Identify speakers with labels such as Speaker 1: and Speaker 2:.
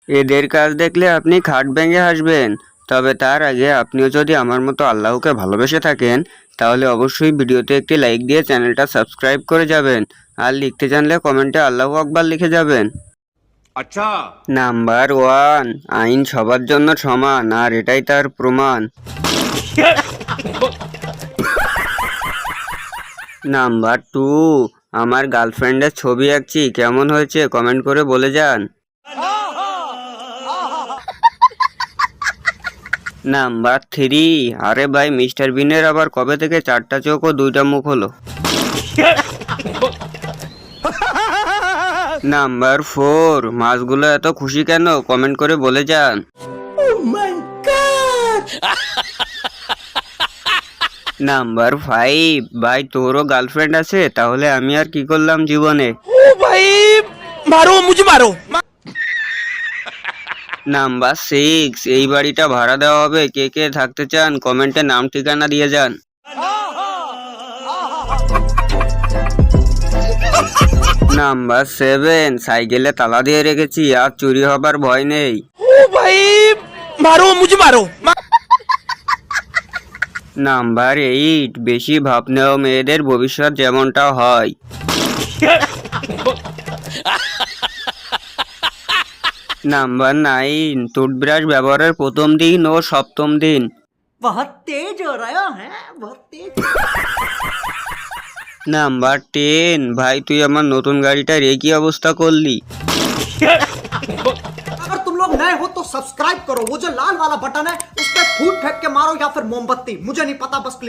Speaker 1: এদের কাজ দেখলে আপনি খাট ভেঙে হাসবেন। তবে তার আগে আপনিও যদি আমার মতো আল্লাহকে ভালোবেসে থাকেন তাহলে অবশ্যই ভিডিওতে একটি লাইক দিয়ে চ্যানেলটা সাবস্ক্রাইব করে যাবেন। আর লিখতে জানলে কমেন্টে আল্লাহু আকবার লিখে যাবেন।
Speaker 2: अच्छा
Speaker 1: নাম্বার 1, আইন সবার জন্য সমান আর এটাই তার প্রমাণ। নাম্বার 2, আমার গার্লফ্রেন্ডের ছবি আঁকছি, কেমন হয়েছে কমেন্ট করে বলে যান। নাম্বার 3, আরে ভাই মিস্টার বিনের আবার কবে থেকে 4টা চোখ ও 2টা মুখ হলো। নাম্বার 4, মাছগুলো এত খুশি কেন কমেন্ট করে বলে যান। নাম্বার 5, ভাই তোরও গার্লফ্রেন্ড আছে, তাহলে আমি আর কি করলাম জীবনে।
Speaker 3: ओ भाई मारो मुझे मारो।
Speaker 1: নাম্বার 6, এই বাড়িটা ভাড়া দেওয়া হবে, কে কে থাকতে চান কমেন্টে নাম ঠিকানা দিয়ে যান। নাম্বার 7, সাইকেলে তালা দিয়ে রেখেছি, আর চুরি হবার ভয় নেই।
Speaker 3: ओ भाई मारो मुझे मारो।
Speaker 1: নাম্বার 8, বেশি ভাব নেওয়া মেয়েদের ভবিষ্যৎ যেমনটা হয়। নাম্বার 9, টুথব্রাশ ব্যবহারের প্রথম দিন ও সপ্তম দিন।
Speaker 4: बहुत तेज हो रहा है बहुत तेज।
Speaker 1: নাম্বার 10, ভাই তুই আমার নতুন গাড়িটার এই কি অবস্থা করলি।
Speaker 4: अगर तुम लोग नए हो तो सब्सक्राइब करो, वो जो लाल वाला बटन है उस पर फूट फेंक के मारो या फिर मोमबत्ती, मुझे नहीं पता, बस क्लिक